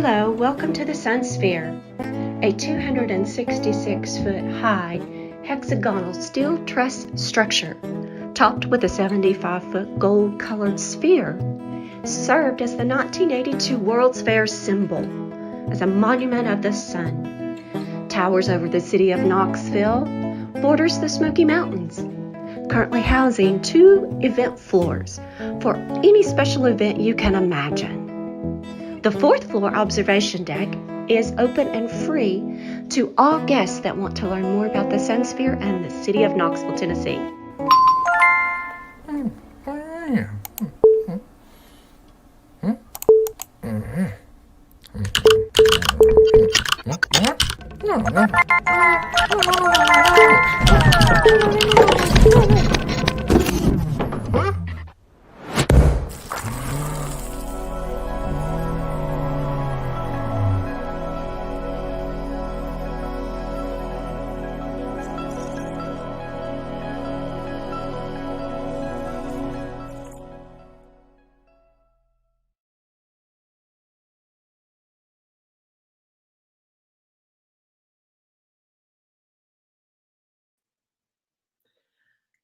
Hello, welcome to the Sun Sphere, a 266-foot high hexagonal steel truss structure topped with a 75-foot gold-colored sphere served as the 1982 World's Fair symbol as a monument of the sun. Towers over the city of Knoxville, borders the Smoky Mountains, currently housing 2 event floors for any special event you can imagine. The 4th floor observation deck is open and free to all guests that want to learn more about the Sun Sphere and the city of Knoxville, Tennessee.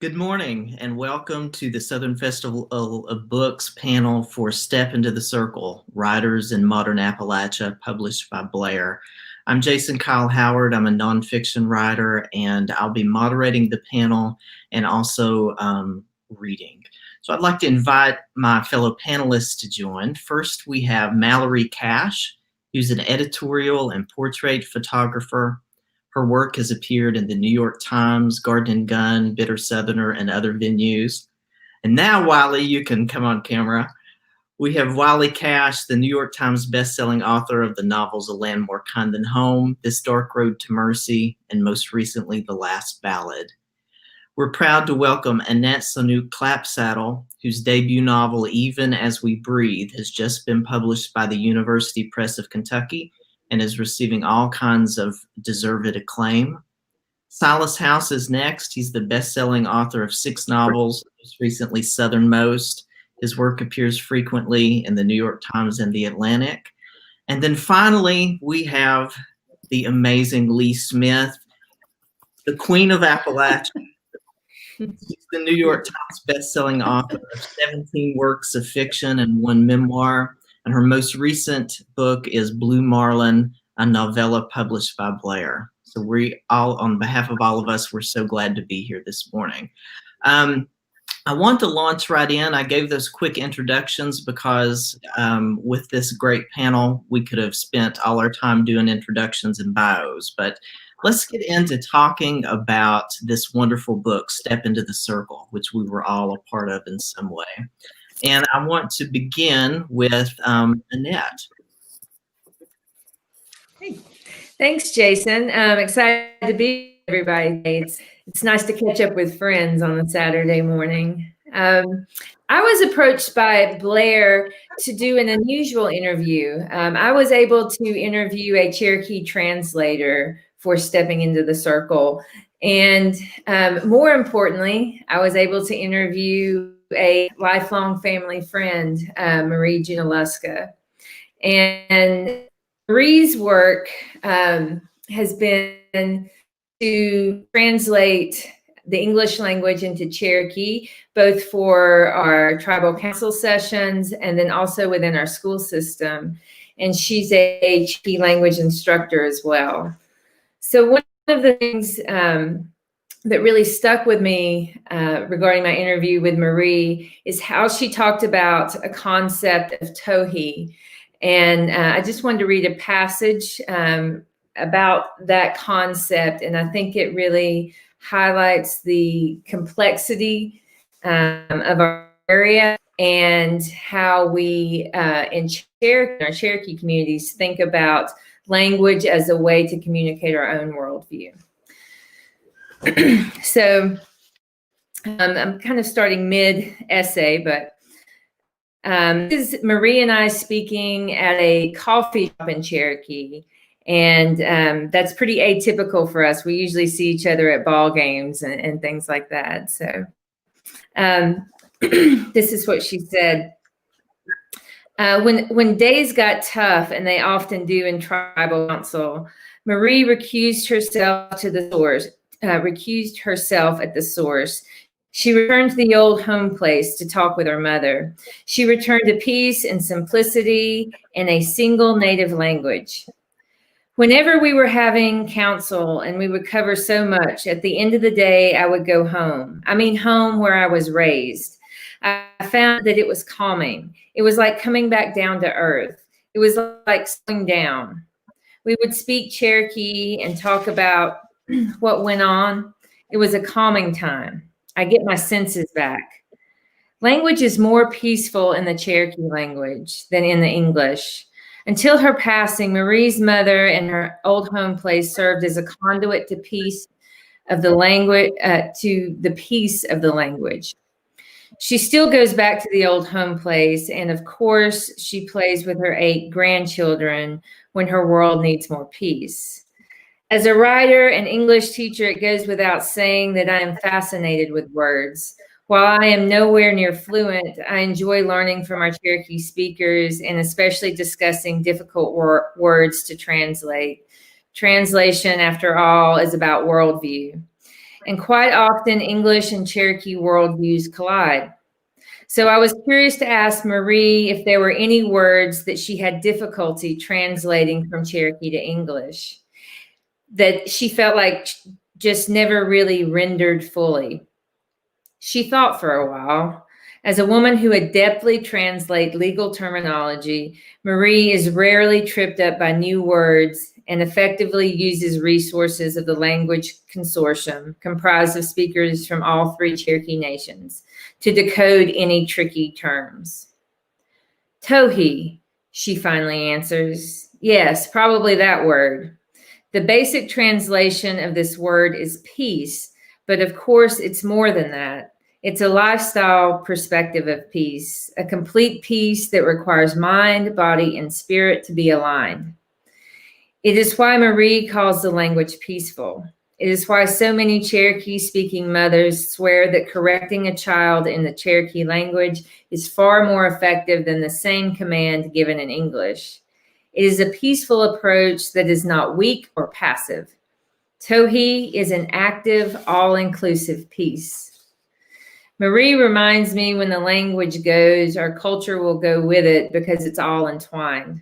Good morning and welcome to the Southern Festival of Books panel for Step into the Circle, Writers in Modern Appalachia, published by Blair. I'm Jason Kyle Howard. I'm a nonfiction writer and I'll be moderating the panel and also reading. So I'd like to invite my fellow panelists to join. First, we have Mallory Cash, who's an editorial and portrait photographer. Her work has appeared in the New York Times, Garden and Gun, Bitter Southerner, and other venues. And now, Wiley, you can come on camera. We have Wiley Cash, the New York Times bestselling author of the novels A Land More Kind Than Home, This Dark Road to Mercy, and most recently, The Last Ballad. We're proud to welcome Annette Sanook Clapsaddle, whose debut novel, Even As We Breathe, has just been published by the University Press of Kentucky and is receiving all kinds of deserved acclaim. Silas House is next. He's the best-selling author of 6 novels, most recently Southernmost. His work appears frequently in the New York Times and the Atlantic. And then finally, we have the amazing Lee Smith, the Queen of Appalachia. She's the New York Times best-selling author of 17 works of fiction and 1 memoir. And her most recent book is Blue Marlin, a novella published by Blair. So we all, on behalf of all of us, we're so glad to be here this morning. I want to launch right in. I gave those quick introductions because with this great panel, we could have spent all our time doing introductions and bios. But let's get into talking about this wonderful book, Step into the Circle, which we were all a part of in some way. And I want to begin with Annette. Hey. Thanks, Jason. I'm excited to be with everybody. It's nice to catch up with friends on a Saturday morning. I was approached by Blair to do an unusual interview. I was able to interview a Cherokee translator for Stepping into the Circle. And more importantly, I was able to interview a lifelong family friend, Marie Junaluska. And Marie's work has been to translate the English language into Cherokee, both for our tribal council sessions and then also within our school system. And she's a Cherokee language instructor as well. So one of the things that really stuck with me regarding my interview with Marie is how she talked about a concept of tohi. And I just wanted to read a passage about that concept. And I think it really highlights the complexity of our area and how we in our Cherokee communities think about language as a way to communicate our own worldview. So I'm kind of starting mid-essay, but this is Marie and I speaking at a coffee shop in Cherokee. And that's pretty atypical for us. We usually see each other at ball games and things like that. So this is what she said. When days got tough, and they often do in tribal council, Marie recused herself at the source. She returned to the old home place to talk with her mother. She returned to peace and simplicity in a single native language. Whenever we were having counsel and we would cover so much, at the end of the day, I would go home. I mean, home where I was raised. I found that it was calming. It was like coming back down to earth. It was like slowing down. We would speak Cherokee and talk about what went on. It was a calming time. I get my senses back. Language is more peaceful in the Cherokee language than in the English. Until her passing, Marie's mother and her old home place served as a conduit to peace of the language, to the peace of the language. She still goes back to the old home place, and of course, she plays with her 8 grandchildren when her world needs more peace. As a writer and English teacher, it goes without saying that I am fascinated with words. While I am nowhere near fluent, I enjoy learning from our Cherokee speakers and especially discussing difficult words to translate. Translation, after all, is about worldview. And quite often, English and Cherokee worldviews collide. So I was curious to ask Marie if there were any words that she had difficulty translating from Cherokee to English, that she felt like just never really rendered fully. She thought for a while. As a woman who adeptly translates legal terminology, Marie is rarely tripped up by new words and effectively uses resources of the language consortium, comprised of speakers from all 3 Cherokee nations, to decode any tricky terms. Tohi, she finally answers. Yes, probably that word. The basic translation of this word is peace, but of course it's more than that. It's a lifestyle perspective of peace, a complete peace that requires mind, body, and spirit to be aligned. It is why Marie calls the language peaceful. It is why so many Cherokee-speaking mothers swear that correcting a child in the Cherokee language is far more effective than the same command given in English. It is a peaceful approach that is not weak or passive. Tohi is an active, all-inclusive peace. Marie reminds me when the language goes, our culture will go with it because it's all entwined.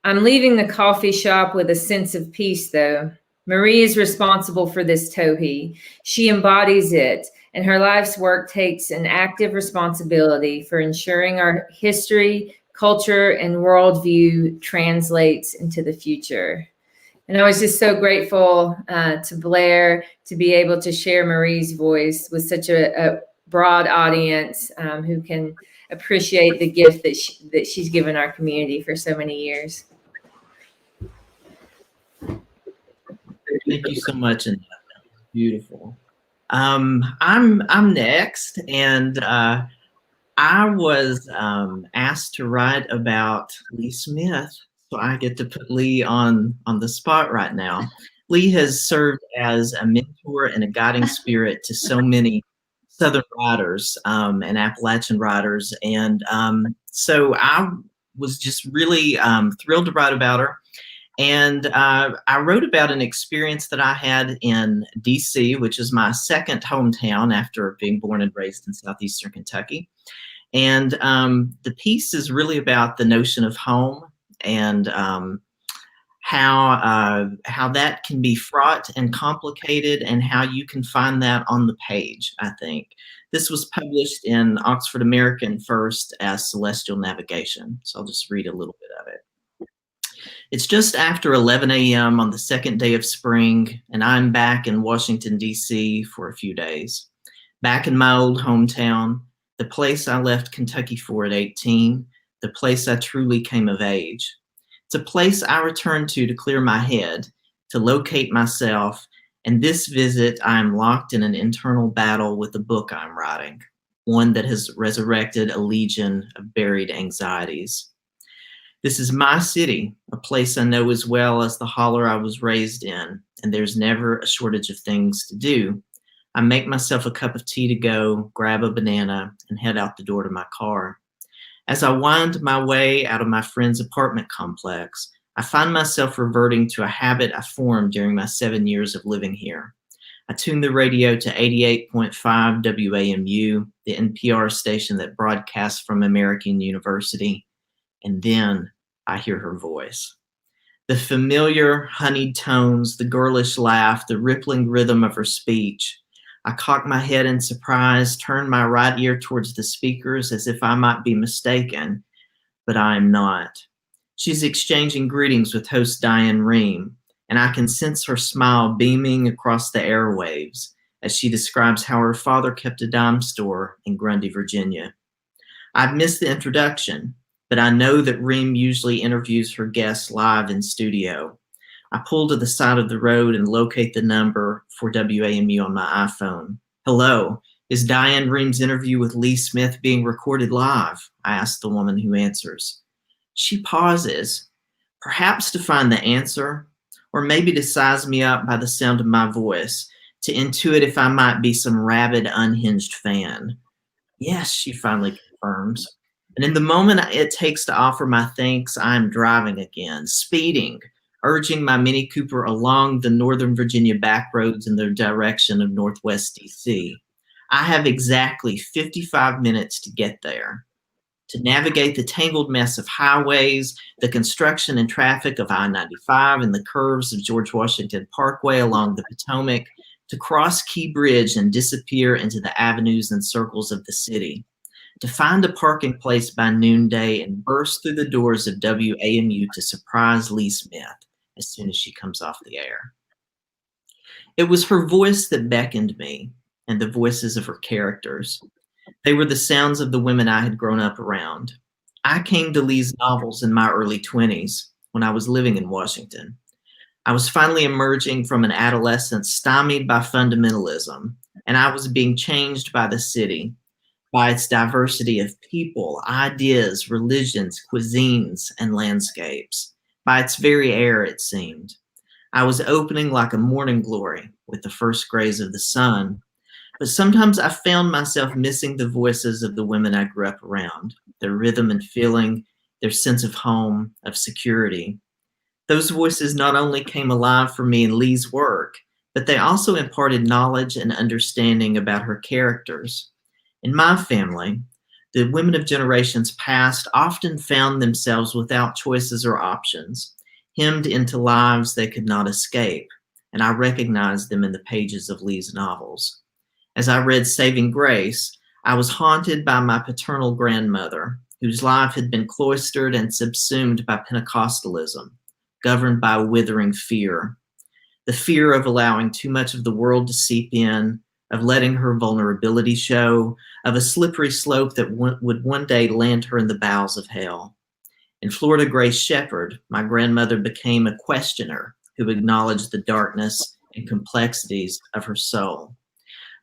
I'm leaving the coffee shop with a sense of peace, though. Marie is responsible for this Tohi. She embodies it, and her life's work takes an active responsibility for ensuring our history, culture, and worldview translates into the future. And I was just so grateful to Blair to be able to share Marie's voice with such a broad audience who can appreciate the gift that she's given our community for so many years. Thank you so much, and beautiful. I'm next, and I was asked to write about Lee Smith. So I get to put Lee on the spot right now. Lee has served as a mentor and a guiding spirit to so many Southern writers and Appalachian writers. And so I was just really thrilled to write about her. And I wrote about an experience that I had in DC, which is my second hometown after being born and raised in southeastern Kentucky. And the piece is really about the notion of home and how that can be fraught and complicated, and how you can find that on the page, I think. This was published in Oxford American first as Celestial Navigation. So I'll just read a little bit of it. It's just after 11 a.m. on the second day of spring, and I'm back in Washington, D.C. for a few days. Back in my old hometown, the place I left Kentucky for at 18, the place I truly came of age. It's a place I return to clear my head, to locate myself, and this visit I am locked in an internal battle with the book I'm writing, one that has resurrected a legion of buried anxieties. This is my city, a place I know as well as the holler I was raised in, and there's never a shortage of things to do. I make myself a cup of tea to go, grab a banana, and head out the door to my car. As I wind my way out of my friend's apartment complex, I find myself reverting to a habit I formed during my 7 years of living here. I tune the radio to 88.5 WAMU, the NPR station that broadcasts from American University, and then I hear her voice. The familiar honeyed tones, the girlish laugh, the rippling rhythm of her speech. I cock my head in surprise, turn my right ear towards the speakers as if I might be mistaken, but I am not. She's exchanging greetings with host Diane Rehm, and I can sense her smile beaming across the airwaves as she describes how her father kept a dime store in Grundy, Virginia. I've missed the introduction, but I know that Rehm usually interviews her guests live in studio. I pull to the side of the road and locate the number for WAMU on my iPhone. Hello, is Diane Ream's interview with Lee Smith being recorded live? I ask the woman who answers. She pauses, perhaps to find the answer, or maybe to size me up by the sound of my voice, to intuit if I might be some rabid, unhinged fan. Yes, she finally confirms. And in the moment it takes to offer my thanks, I'm driving again, speeding, urging my Mini Cooper along the Northern Virginia back roads in the direction of Northwest DC. I have exactly 55 minutes to get there, to navigate the tangled mess of highways, the construction and traffic of I-95 and the curves of George Washington Parkway along the Potomac, to cross Key Bridge and disappear into the avenues and circles of the city, to find a parking place by noonday and burst through the doors of WAMU to surprise Lee Smith as soon as she comes off the air. It was her voice that beckoned me, and the voices of her characters. They were the sounds of the women I had grown up around. I came to Lee's novels in my early 20s when I was living in Washington. I was finally emerging from an adolescence stymied by fundamentalism, and I was being changed by the city, by its diversity of people, ideas, religions, cuisines, and landscapes. By its very air, it seemed. I was opening like a morning glory with the first grays of the sun, but sometimes I found myself missing the voices of the women I grew up around, their rhythm and feeling, their sense of home, of security. Those voices not only came alive for me in Lee's work, but they also imparted knowledge and understanding about her characters. In my family, the women of generations past often found themselves without choices or options, hemmed into lives they could not escape, and I recognized them in the pages of Lee's novels. As I read Saving Grace, I was haunted by my paternal grandmother, whose life had been cloistered and subsumed by Pentecostalism, governed by withering fear. The fear of allowing too much of the world to seep in, of letting her vulnerability show, of a slippery slope that would one day land her in the bowels of hell. In Florida Grace Shepherd, my grandmother became a questioner who acknowledged the darkness and complexities of her soul.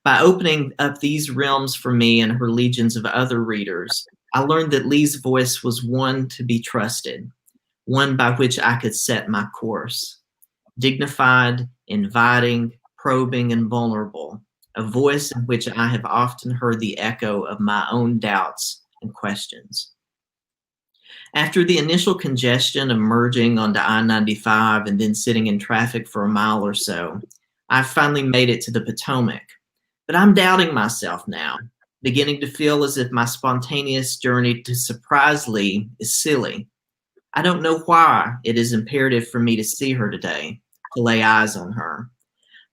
By opening up these realms for me and her legions of other readers, I learned that Lee's voice was one to be trusted, one by which I could set my course. Dignified, inviting, probing, and vulnerable, a voice in which I have often heard the echo of my own doubts and questions. After the initial congestion of merging onto I-95 and then sitting in traffic for a mile or so, I finally made it to the Potomac. But I'm doubting myself now, beginning to feel as if my spontaneous journey to surprise Lee is silly. I don't know why it is imperative for me to see her today, to lay eyes on her.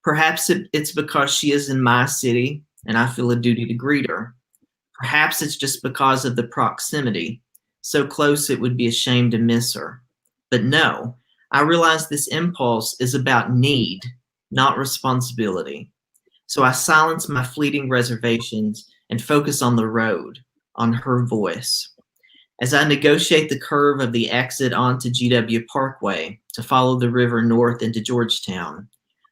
Perhaps it's because she is in my city and I feel a duty to greet her. Perhaps it's just because of the proximity, so close it would be a shame to miss her. But no, I realize this impulse is about need, not responsibility. So I silence my fleeting reservations and focus on the road, on her voice. As I negotiate the curve of the exit onto GW Parkway to follow the river north into Georgetown,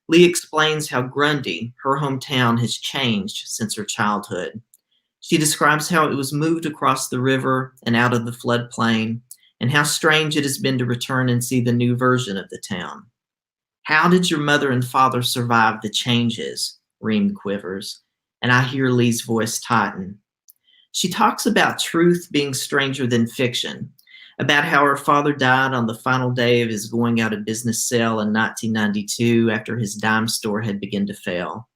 Lee explains how Grundy, her hometown, has changed since her childhood. She describes how it was moved across the river and out of the floodplain, and how strange it has been to return and see the new version of the town. How did your mother and father survive the changes? Reem quivers, and I hear Lee's voice tighten. She talks about truth being stranger than fiction, about how her father died on the final day of his going out of business sale in 1992 after his dime store had begun to fail.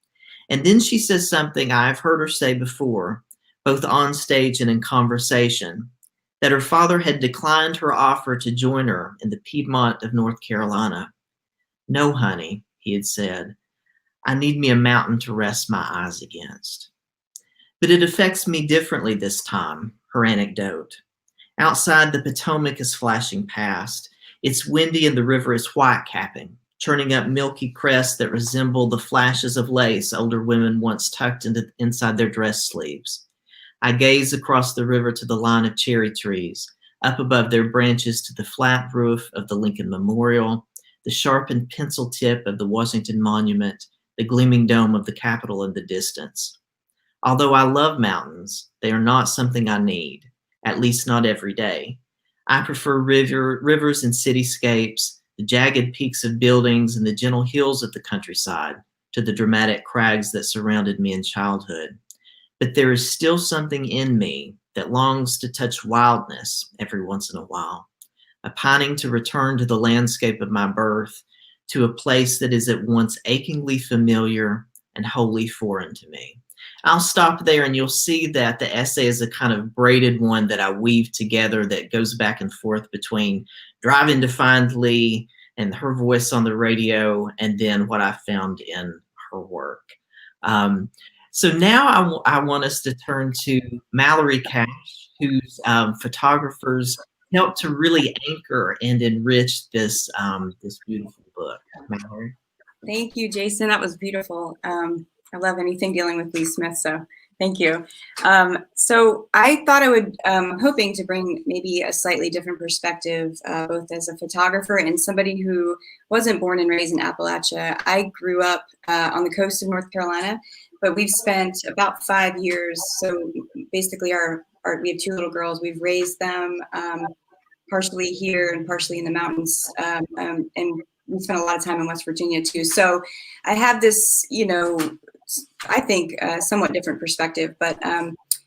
And then she says something I've heard her say before, both on stage and in conversation, that her father had declined her offer to join her in the Piedmont of North Carolina. "No, honey," he had said, "I need me a mountain to rest my eyes against." But it affects me differently this time, her anecdote. Outside, the Potomac is flashing past. It's windy and the river is white-capping, churning up milky crests that resemble the flashes of lace older women once tucked inside their dress sleeves. I gaze across the river to the line of cherry trees, up above their branches to the flat roof of the Lincoln Memorial, the sharpened pencil tip of the Washington Monument, the gleaming dome of the Capitol in the distance. Although I love mountains, they are not something I need, at least not every day. I prefer rivers and cityscapes, the jagged peaks of buildings and the gentle hills of the countryside, to the dramatic crags that surrounded me in childhood. But there is still something in me that longs to touch wildness every once in a while, a pining to return to the landscape of my birth, to a place that is at once achingly familiar and wholly foreign to me. I'll stop there, and you'll see that the essay is a kind of braided one that I weave together that goes back and forth between driving to find Lee and her voice on the radio, and then what I found in her work. So now I want us to turn to Mallory Cash, whose photographers helped to really anchor and enrich this beautiful book. Mallory. Thank you, Jason. That was beautiful. I love anything dealing with Lee Smith, so thank you. So I thought I would, hoping to bring maybe a slightly different perspective, both as a photographer and somebody who wasn't born and raised in Appalachia. I grew up on the coast of North Carolina, but we've spent about 5 years. So basically we have 2 little girls. We've raised them partially here and partially in the mountains. And we spent a lot of time in West Virginia too. So I have this, I think somewhat different perspective, but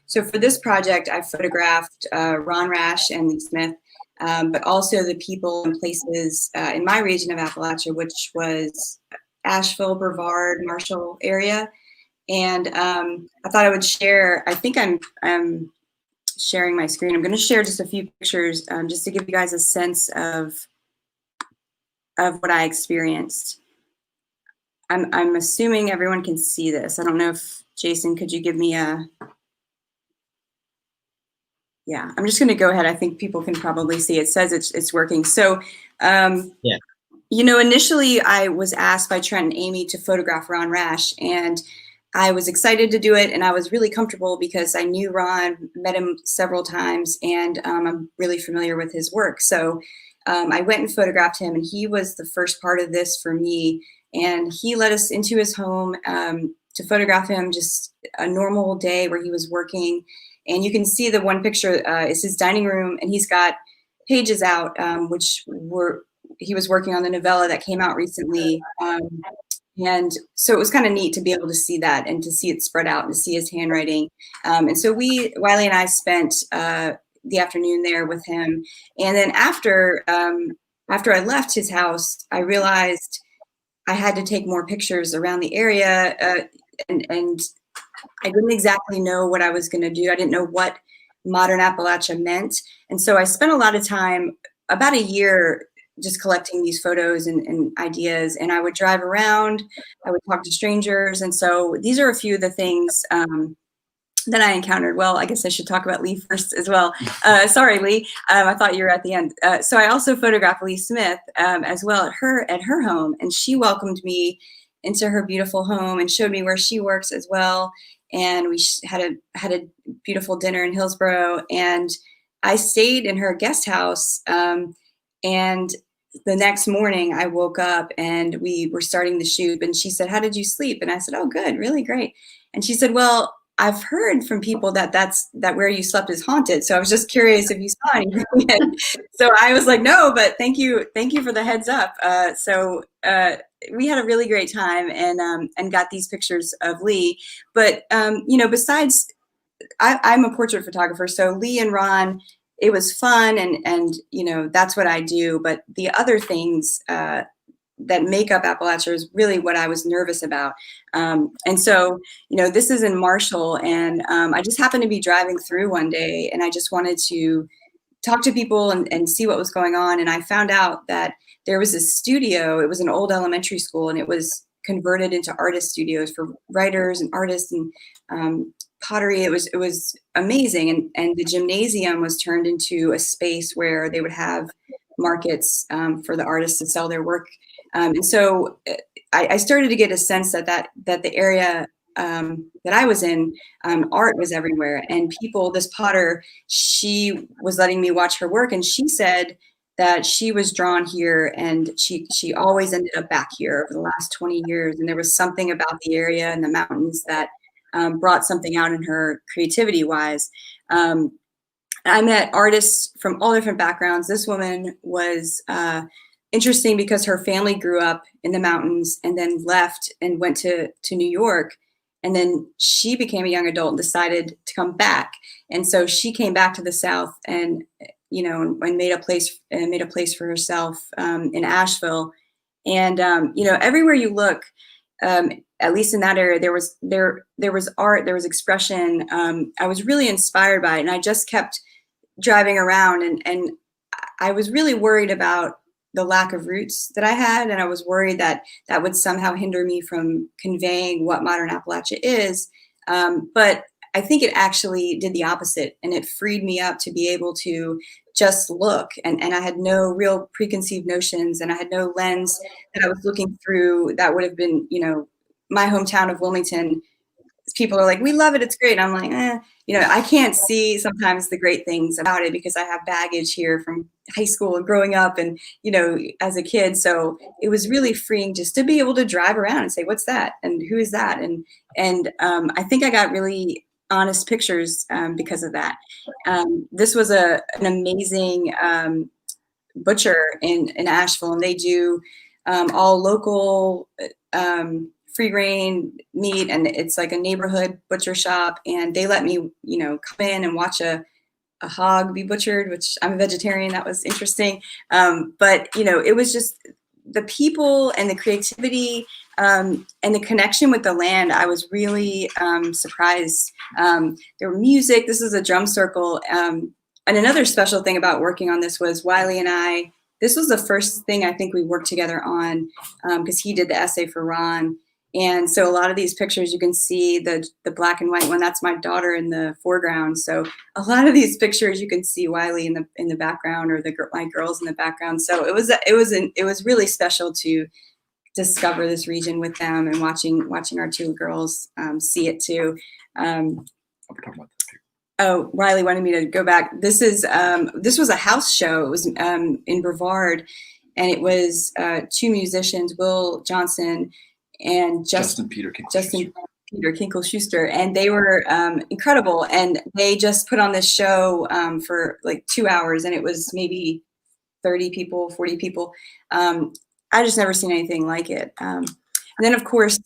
so for this project, I photographed Ron Rash and Lee Smith, but also the people and places in my region of Appalachia, which was Asheville, Brevard, Marshall area. And I thought I would share, I think I'm sharing my screen. I'm going to share just a few pictures just to give you guys a sense of what I experienced. I'm assuming everyone can see this. I don't know if, Jason, could you give me a, yeah, I'm just going to go ahead. I think people can probably see. It says it's working. So, yeah. Initially I was asked by Trent and Amy to photograph Ron Rash, and I was excited to do it, and I was really comfortable because I knew Ron, met him several times, and I'm really familiar with his work. So I went and photographed him, and he was the first part of this for me. And he led us into his home to photograph him, just a normal day where he was working. And you can see the one picture is his dining room, and he's got pages out, he was working on the novella that came out recently. And so it was kind of neat to be able to see that and to see it spread out and to see his handwriting. And so Wiley and I spent the afternoon there with him. And then after I left his house, I realized I had to take more pictures around the area, and I didn't exactly know what I was going to do. I didn't know what modern Appalachia meant. And so I spent a lot of time, about a year, just collecting these photos and ideas. And I would drive around, I would talk to strangers. And so these are a few of the things that I encountered. Well, I guess I should talk about Lee first as well. Sorry, Lee. I thought you were at the end. So I also photographed Lee Smith as well at her home, and she welcomed me into her beautiful home and showed me where she works as well. And we had a beautiful dinner in Hillsborough, and I stayed in her guest house. And the next morning I woke up and we were starting the shoot, and she said, "How did you sleep?" And I said, "Oh, good, really great." And she said, "Well, I've heard from people that where you slept is haunted. So I was just curious if you saw anything." So I was like, "No, but thank you for the heads up." So we had a really great time and got these pictures of Lee. But besides I'm a portrait photographer, so Lee and Ron, it was fun, and you know, that's what I do. But the other things that make up Appalachia is really what I was nervous about. And so, you know, this is in Marshall, and I just happened to be driving through one day, and I just wanted to talk to people and see what was going on. And I found out that there was a studio. It was an old elementary school, and it was converted into artist studios for writers and artists and pottery. It was amazing. And the gymnasium was turned into a space where they would have markets for the artists to sell their work. And so I started to get a sense that the area that I was in, art was everywhere, and people, this potter, she was letting me watch her work, and she said that she was drawn here, and she always ended up back here over the last 20 years. And there was something about the area and the mountains that brought something out in her creativity wise. I met artists from all different backgrounds. This woman was interesting because her family grew up in the mountains and then left and went to New York. And then she became a young adult and decided to come back. And so she came back to the South and, you know, and made a place for herself in Asheville. And, you know, everywhere you look, at least in that area, there was art, there was expression. I was really inspired by it. And I just kept driving around, and I was really worried about the lack of roots that I had. And I was worried that that would somehow hinder me from conveying what modern Appalachia is. But I think it actually did the opposite, and it freed me up to be able to just look. And I had no real preconceived notions, and I had no lens that I was looking through that would have been, you know, my hometown of Wilmington. People are like, we love it, it's great. And I'm like, you know, I can't see sometimes the great things about it because I have baggage here from high school and growing up and, you know, as a kid. So it was really freeing just to be able to drive around and say, what's that? And who is that? And I think I got really honest pictures because of that. This was an amazing butcher in Asheville, and they do all local free range meat, and it's like a neighborhood butcher shop, and they let me, you know, come in and watch a hog be butchered, which I'm a vegetarian. That was interesting. But, you know, it was just the people and the creativity and the connection with the land. I was really surprised. There were music. This is a drum circle. And another special thing about working on this was Wiley and I, this was the first thing I think we worked together on because he did the essay for Ron. And so a lot of these pictures, you can see the black and white one. That's my daughter in the foreground. So a lot of these pictures, you can see Wiley in the background, or my girls in the background. So it was really special to discover this region with them, and watching our two girls see it too. Oh, Wiley wanted me to go back. This was a house show. It was in Brevard, and it was two musicians, Will Johnson and Justin Peter Kinkle-Schuster, and they were incredible. And they just put on this show for like 2 hours, and it was maybe 30 people, 40 people. I just never seen anything like it. And then, of course,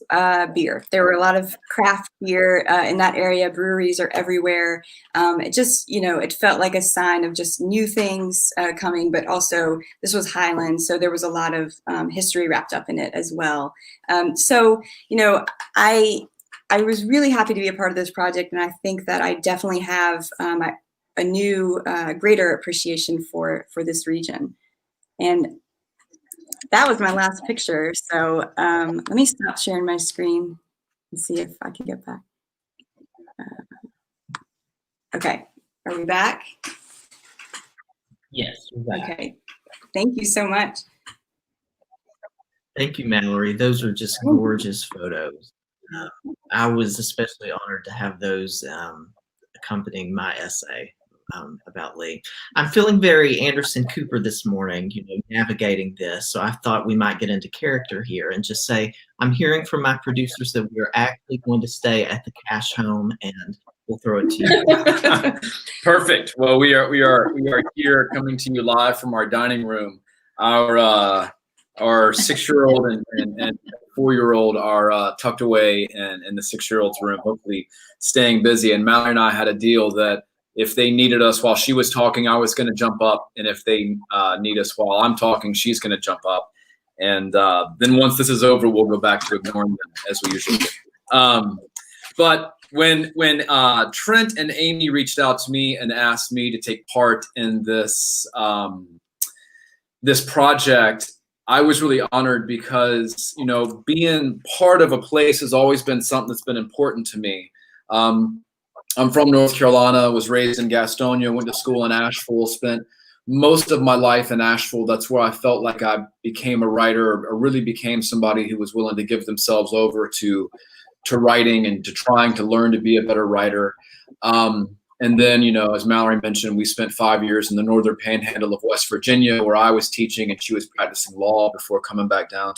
beer. There were a lot of craft beer in that area. Breweries are everywhere. It just, you know, it felt like a sign of just new things coming, but also this was Highland. So there was a lot of history wrapped up in it as well. So, you know, I was really happy to be a part of this project. And I think that I definitely have a new, greater appreciation for this region. And that was my last picture. So let me stop sharing my screen and see if I can get back. Okay, are we back? Yes, we're back. Okay, thank you so much. Thank you, Mallory. Those are just gorgeous photos. I was especially honored to have those accompanying my essay about Lee. I'm feeling very Anderson Cooper this morning, you know, navigating this. So I thought we might get into character here and just say, I'm hearing from my producers that we're actually going to stay at the Cash home, and we'll throw it to you. Perfect. Well, we are here coming to you live from our dining room. Our our 6-year-old and 4-year-old are tucked away in the 6-year-old's room, hopefully staying busy. And Mallory and I had a deal that if they needed us while she was talking, I was going to jump up. And if they need us while I'm talking, she's going to jump up. And then once this is over, we'll go back to ignoring them as we usually do. But when Trent and Amy reached out to me and asked me to take part in this this project, I was really honored because, you know, being part of a place has always been something that's been important to me. I'm from North Carolina, was raised in Gastonia, went to school in Asheville, spent most of my life in Asheville. That's where I felt like I became a writer, or really became somebody who was willing to give themselves over to writing and to trying to learn to be a better writer. And then, you know, as Mallory mentioned, we spent 5 years in the northern panhandle of West Virginia, where I was teaching and she was practicing law before coming back down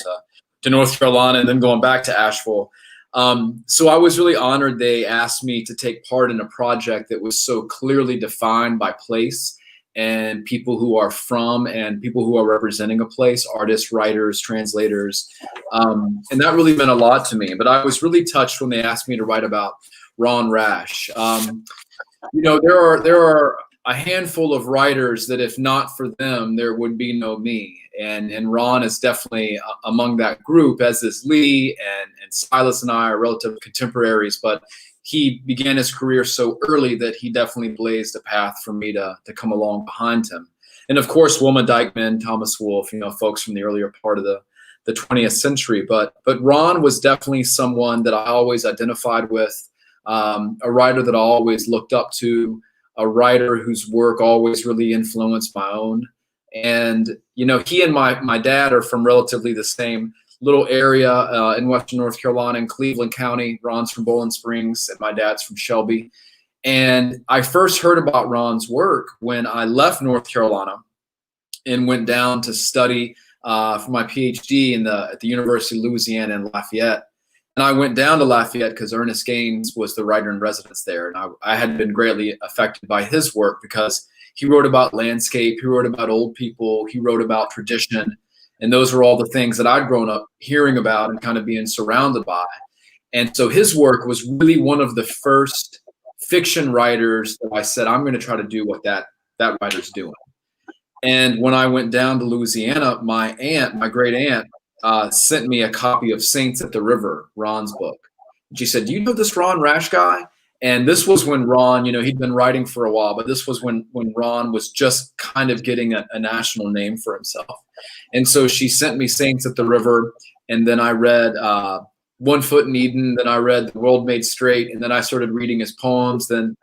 to North Carolina and then going back to Asheville. So I was really honored they asked me to take part in a project that was so clearly defined by place and people who are from and people who are representing a place, artists, writers, translators. And that really meant a lot to me. But I was really touched when they asked me to write about Ron Rash. You know, there are a handful of writers that if not for them, there would be no me. And Ron is definitely among that group, as is Lee and Silas and I are relative contemporaries, but he began his career so early that he definitely blazed a path for me to come along behind him. And of course, Wilma Dykeman, Thomas Wolfe, you know, folks from the earlier part of the 20th century. But Ron was definitely someone that I always identified with, a writer that I always looked up to, a writer whose work always really influenced my own. And, you know, he and my dad are from relatively the same little area in Western North Carolina in Cleveland County. Ron's from Bowling Springs and my dad's from Shelby. And I first heard about Ron's work when I left North Carolina and went down to study for my PhD at the University of Louisiana in Lafayette. And I went down to Lafayette because Ernest Gaines was the writer in residence there. And I had been greatly affected by his work because he wrote about landscape, he wrote about old people, he wrote about tradition. And those were all the things that I'd grown up hearing about and kind of being surrounded by. And so his work was really one of the first fiction writers that I said, I'm going to try to do what that writer's doing. And when I went down to Louisiana, my great aunt, sent me a copy of Saints at the River, Ron's book. She said, do you know this Ron Rash guy? And this was when Ron, you know, he'd been writing for a while, but this was when Ron was just kind of getting a national name for himself. And so she sent me Saints at the River, and then I read 1 Foot in Eden, then I read The World Made Straight, and then I started reading his poems. Then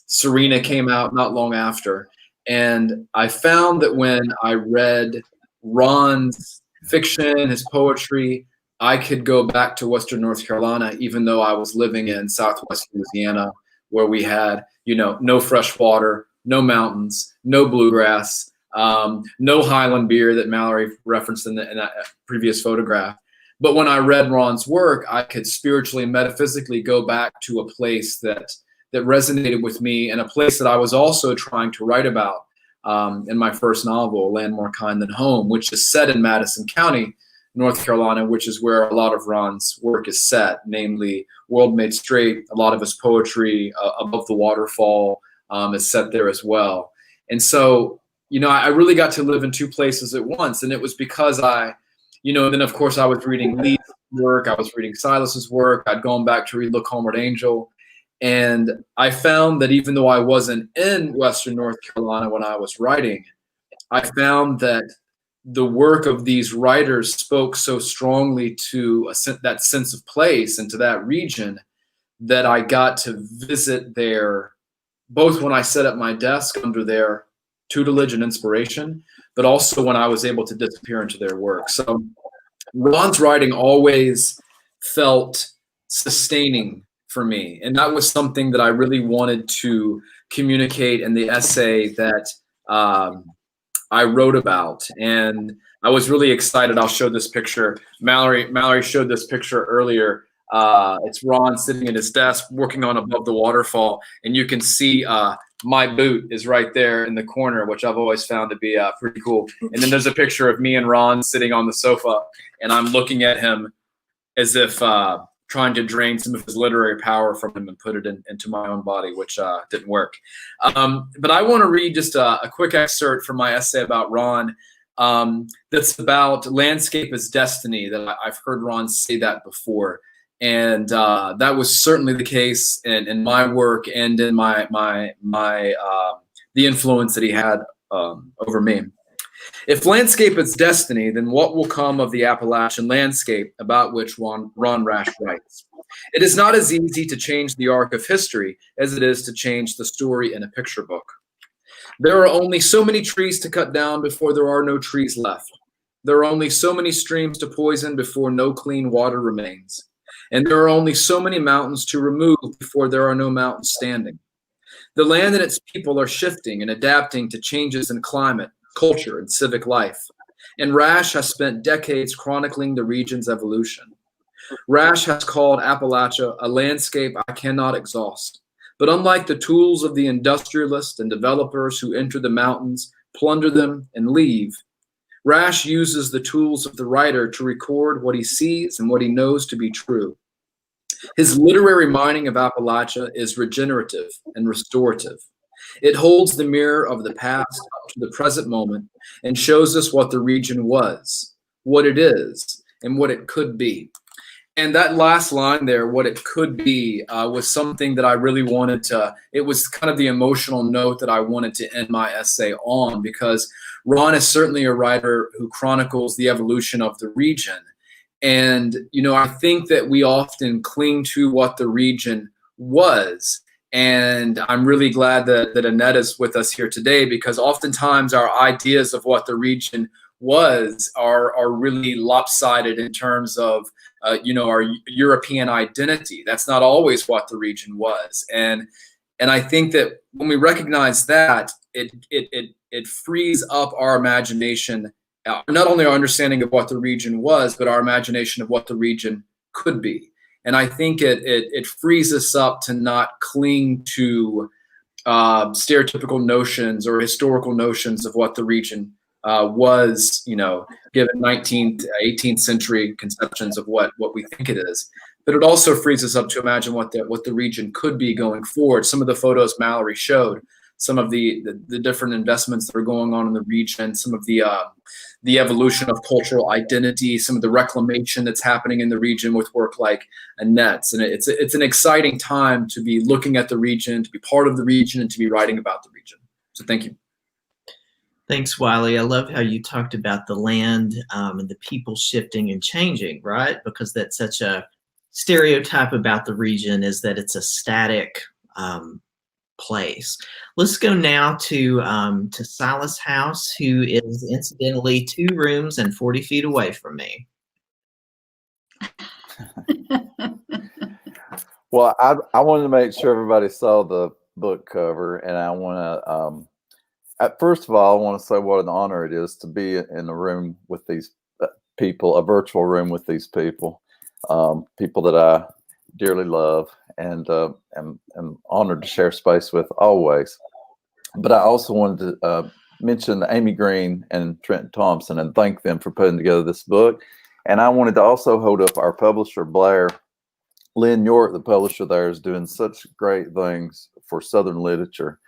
Serena came out not long after. And I found that when I read Ron's fiction, his poetry, I could go back to Western North Carolina, even though I was living in Southwest Louisiana, where we had, you know, no fresh water, no mountains, no bluegrass, no Highland beer that Mallory referenced in that previous photograph. But when I read Ron's work, I could spiritually and metaphysically go back to a place that resonated with me, and a place that I was also trying to write about in my first novel, A Land More Kind Than Home, which is set in Madison County, North Carolina, which is where a lot of Ron's work is set, namely World Made Straight. A lot of his poetry, Above the Waterfall, is set there as well. And so, you know, I really got to live in two places at once. And it was because then of course I was reading Lee's work, I was reading Silas's work, I'd gone back to read Look Homeward Angel. And I found that even though I wasn't in Western North Carolina when I was writing, I found that the work of these writers spoke so strongly to that sense of place and to that region that I got to visit there, both when I set up my desk under their tutelage and inspiration, but also when I was able to disappear into their work. So Ron's writing always felt sustaining for me. And that was something that I really wanted to communicate in the essay that I wrote about. And I was really excited. I'll show this picture. Mallory showed this picture earlier. It's Ron sitting at his desk working on Above the Waterfall, and you can see my boot is right there in the corner, which I've always found to be pretty cool. And then there's a picture of me and Ron sitting on the sofa, and I'm looking at him as if trying to drain some of his literary power from him and put it into my own body, which didn't work. But I want to read just a quick excerpt from my essay about Ron that's about landscape as destiny. That I've heard Ron say that before. And that was certainly the case in my work and in the influence that he had over me. If landscape is destiny, then what will come of the Appalachian landscape about which Ron Rash writes? It is not as easy to change the arc of history as it is to change the story in a picture book. There are only so many trees to cut down before there are no trees left. There are only so many streams to poison before no clean water remains. And there are only so many mountains to remove before there are no mountains standing. The land and its people are shifting and adapting to changes in climate, culture, and civic life. And Rash has spent decades chronicling the region's evolution. Rash has called Appalachia a landscape I cannot exhaust. But unlike the tools of the industrialists and developers who enter the mountains, plunder them, and leave, Rash uses the tools of the writer to record what he sees and what he knows to be true. His literary mining of Appalachia is regenerative and restorative. It holds the mirror of the past up to the present moment and shows us what the region was, what it is, and what it could be. And that last line there, what it could be, was something that I really wanted to, it was kind of the emotional note that I wanted to end my essay on, because Ron is certainly a writer who chronicles the evolution of the region. And, you know, I think that we often cling to what the region was. And I'm really glad that Annette is with us here today, because oftentimes our ideas of what the region was are really lopsided in terms of, our European identity. That's not always what the region was. And I think that when we recognize that, it frees up our imagination, not only our understanding of what the region was, but our imagination of what the region could be. And I think it frees us up to not cling to stereotypical notions or historical notions of what the region was, given 19th, 18th century conceptions of what we think it is. But it also frees us up to imagine what the region could be going forward. Some of the photos Mallory showed, some of the different investments that are going on in the region, some of the evolution of cultural identity, some of the reclamation that's happening in the region with work like Annette's. And it's an exciting time to be looking at the region, to be part of the region, and to be writing about the region. So thank you. Thanks, Wiley. I love how you talked about the land and the people shifting and changing, right? Because that's such a stereotype about the region, is that it's a static place. Let's go now to Silas' house, who is incidentally 2 rooms and 40 feet away from me. Well, I wanted to make sure everybody saw the book cover, and I want to, first of all, I want to say what an honor it is to be in a room with these people, a virtual room with these people, people that I dearly love and am honored to share space with always. But I also wanted to mention Amy Green and Trent Thompson and thank them for putting together this book. And I wanted to also hold up our publisher, Blair. Lynn York, the publisher there, is doing such great things for Southern literature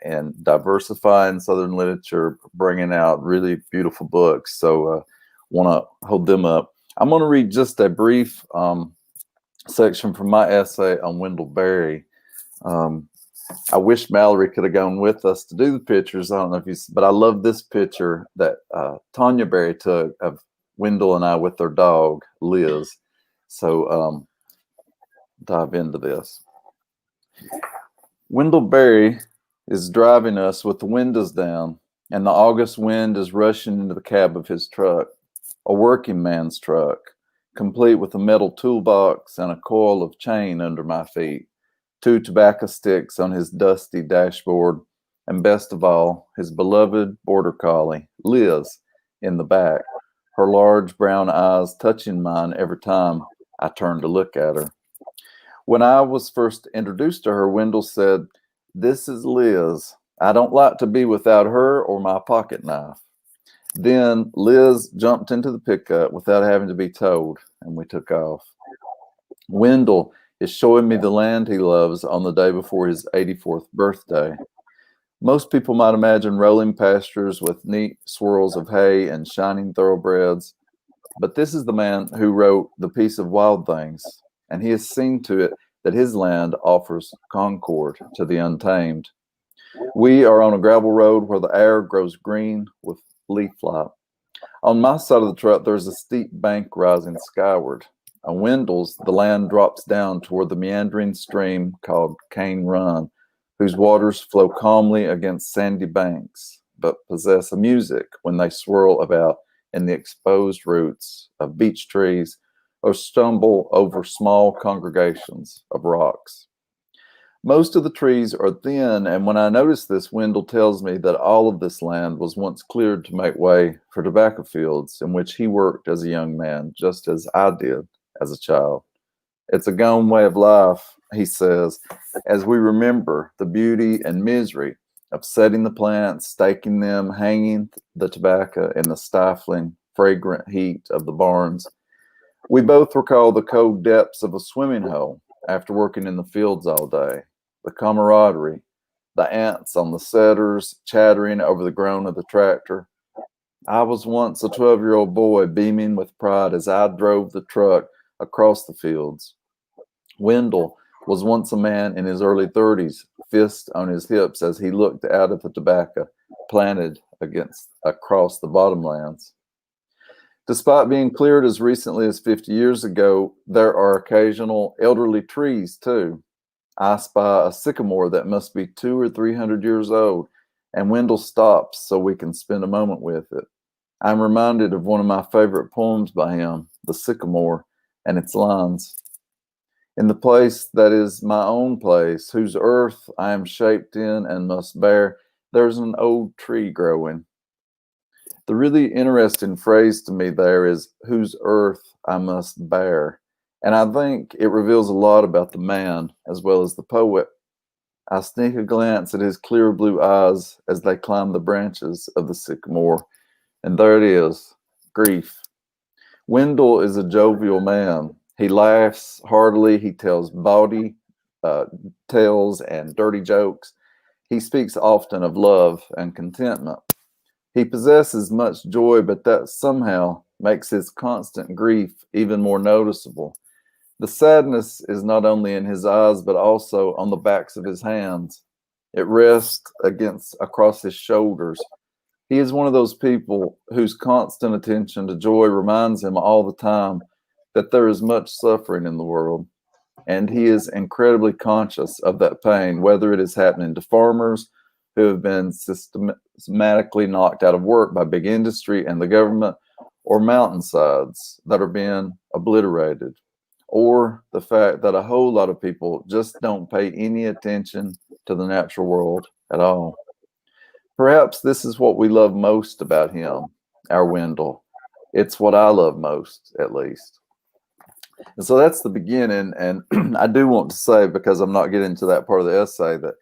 and diversifying Southern literature, bringing out really beautiful books. So want to hold them up. I'm going to read just a brief section from my essay on Wendell Berry. I wish Mallory could have gone with us to do the pictures. I don't know if you, but I love this picture that Tanya Berry took of Wendell and I with their dog, Liz. So dive into this. Wendell Berry is driving us with the windows down, and the August wind is rushing into the cab of his truck, a working man's truck, complete with a metal toolbox and a coil of chain under my feet, 2 tobacco sticks on his dusty dashboard, and best of all, his beloved border collie, Liz, in the back, her large brown eyes touching mine every time I turned to look at her. When I was first introduced to her, Wendell said, "This is Liz. I don't like to be without her or my pocket knife." Then Liz jumped into the pickup without having to be told, and we took off. Wendell is showing me the land he loves on the day before his 84th birthday. Most people might imagine rolling pastures with neat swirls of hay and shining thoroughbreds, but this is the man who wrote The Peace of Wild Things, and he has seen to it that his land offers concord to the untamed. We are on a gravel road where the air grows green with leaf light. On my side of the truck, there's a steep bank rising skyward. On Wendell's, the land drops down toward the meandering stream called Cane Run, whose waters flow calmly against sandy banks, but possess a music when they swirl about in the exposed roots of beech trees or stumble over small congregations of rocks. Most of the trees are thin, and when I notice this, Wendell tells me that all of this land was once cleared to make way for tobacco fields in which he worked as a young man, just as I did as a child. It's a gone way of life, he says, as we remember the beauty and misery of setting the plants, staking them, hanging the tobacco in the stifling, fragrant heat of the barns. We both recall the cold depths of a swimming hole after working in the fields all day, the camaraderie, the ants on the setters chattering over the groan of the tractor. I was once a 12-year-old boy beaming with pride as I drove the truck across the fields. Wendell was once a man in his early 30s, fist on his hips as he looked out at the tobacco planted across the bottomlands. Despite being cleared as recently as 50 years ago, there are occasional elderly trees too. I spy a sycamore that must be 200 or 300 years old, and Wendell stops so we can spend a moment with it. I'm reminded of one of my favorite poems by him, The Sycamore, and its lines. In the place that is my own place, whose earth I am shaped in and must bear, there's an old tree growing. The really interesting phrase to me there is, whose earth I must bear. And I think it reveals a lot about the man as well as the poet. I sneak a glance at his clear blue eyes as they climb the branches of the sycamore. And there it is, grief. Wendell is a jovial man. He laughs heartily. He tells bawdy tales and dirty jokes. He speaks often of love and contentment. He possesses much joy, but that somehow makes his constant grief even more noticeable. The sadness is not only in his eyes, but also on the backs of his hands. It rests across his shoulders. He is one of those people whose constant attention to joy reminds him all the time that there is much suffering in the world. And he is incredibly conscious of that pain, whether it is happening to farmers who have been systematically knocked out of work by big industry and the government, or mountainsides that are being obliterated, or the fact that a whole lot of people just don't pay any attention to the natural world at all. Perhaps this is what we love most about him, our Wendell. It's what I love most, at least. And so that's the beginning. And I do want to say, because I'm not getting to that part of the essay, that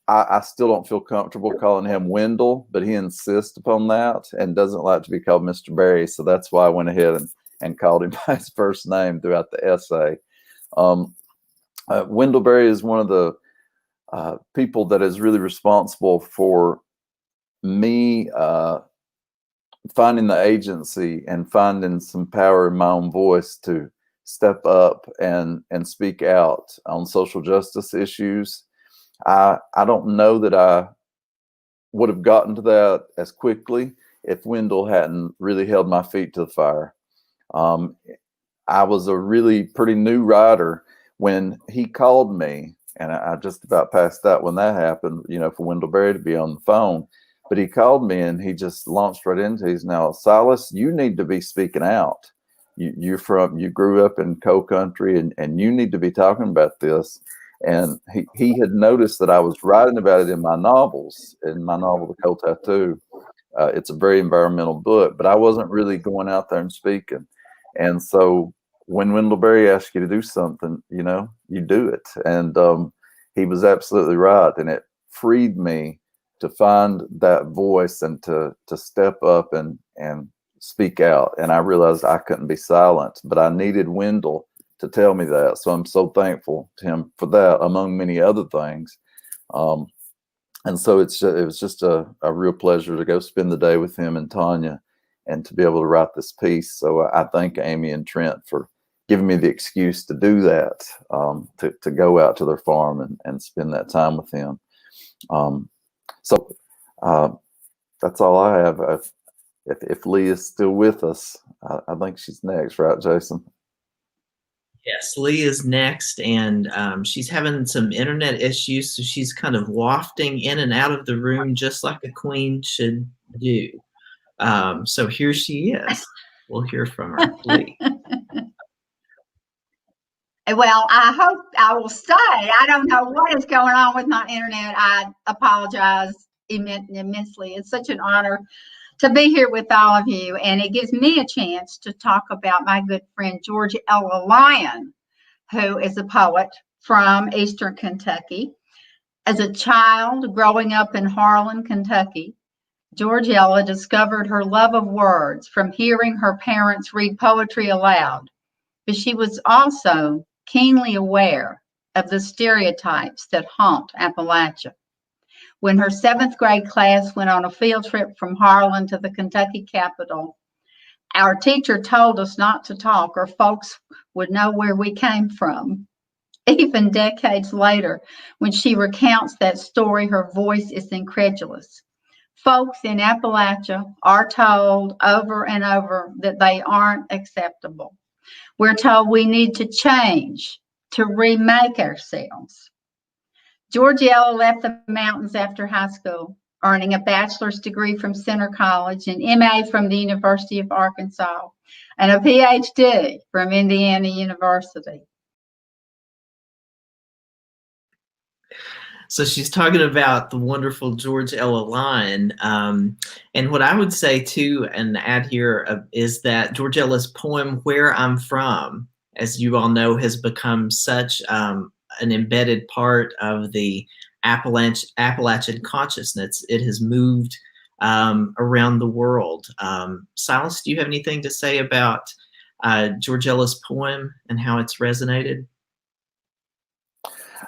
I still don't feel comfortable calling him Wendell, but he insists upon that and doesn't like to be called Mr. Berry. So that's why I went ahead and called him by his first name throughout the essay. Wendell Berry is one of the people that is really responsible for me finding the agency and finding some power in my own voice to step up and speak out on social justice issues. I don't know that I would have gotten to that as quickly if Wendell hadn't really held my feet to the fire. I was a really pretty new writer when he called me, and I just about passed out when that happened, for Wendell Berry to be on the phone. But he called me and he just launched right into he's now, Silas, you need to be speaking out. You grew up in coal country and you need to be talking about this. And he had noticed that I was writing about it in my novel, The Coal Tattoo. It's a very environmental book, but I wasn't really going out there and speaking. And so when Wendell Berry asks you to do something, you know, you do it. And he was absolutely right. And it freed me to find that voice and to step up and speak out. And I realized I couldn't be silent, but I needed Wendell to tell me that. So I'm so thankful to him for that, among many other things. And so it was just a real pleasure to go spend the day with him and Tanya and to be able to write this piece. So I thank Amy and Trent for giving me the excuse to do that, to go out to their farm and spend that time with him. So that's all I have. If Lee is still with us, I think she's next, right, Jason? Yes, Lee is next, and she's having some internet issues, so she's kind of wafting in and out of the room just like a queen should do. So here she is. We'll hear from her, Lee. Well, I hope I will stay. I don't know what is going on with my internet. I apologize immensely. It's such an honor to be here with all of you, and it gives me a chance to talk about my good friend George Ella Lyon, who is a poet from Eastern Kentucky. As a child growing up in Harlan, Kentucky, George Ella discovered her love of words from hearing her parents read poetry aloud, but she was also keenly aware of the stereotypes that haunt Appalachia. When her 7th grade class went on a field trip from Harlan to the Kentucky Capitol, our teacher told us not to talk or folks would know where we came from. Even decades later, when she recounts that story, her voice is incredulous. Folks in Appalachia are told over and over that they aren't acceptable. We're told we need to change, to remake ourselves. George Ella left the mountains after high school, earning a bachelor's degree from Center College, an MA from the University of Arkansas, and a PhD from Indiana University. So she's talking about the wonderful George Ella Lyon. And what I would say too, and add here, is that George Ella's poem, Where I'm From, as you all know, has become such an embedded part of the Appalachian consciousness. It has moved around the world. Silas, do you have anything to say about George Ella's poem and how it's resonated?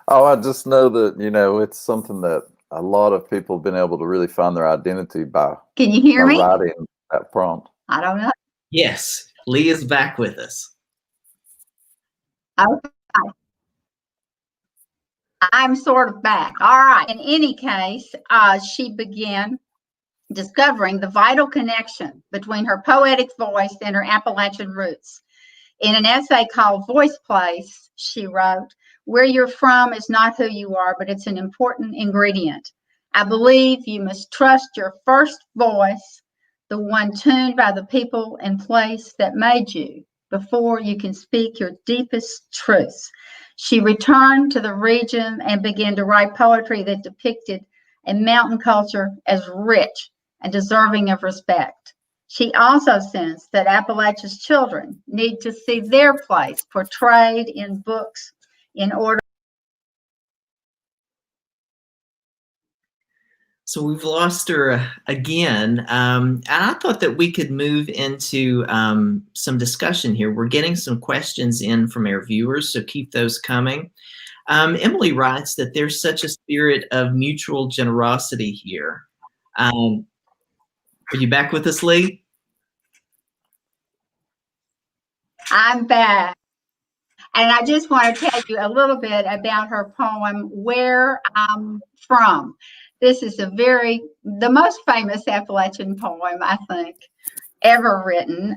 Oh, I just know that, you know, it's something that a lot of people have been able to really find their identity by. Can you hear me? Writing that prompt. I don't know. Yes, Lee is back with us. Okay. I'm sort of back. All right. In any case, she began discovering the vital connection between her poetic voice and her Appalachian roots. In an essay called Voice Place, she wrote, "Where you're from is not who you are, but it's an important ingredient. I believe you must trust your first voice, the one tuned by the people and place that made you, before you can speak your deepest truths." She returned to the region and began to write poetry that depicted a mountain culture as rich and deserving of respect. She also sensed that Appalachia's children need to see their place portrayed in books in order. So we've lost her again. And I thought that we could move into some discussion here. We're getting some questions in from our viewers, so keep those coming. Emily writes that there's such a spirit of mutual generosity here. Are you back with us, Lee? I'm back. And I just want to tell you a little bit about her poem, Where I'm From. This is the most famous Appalachian poem, I think, ever written.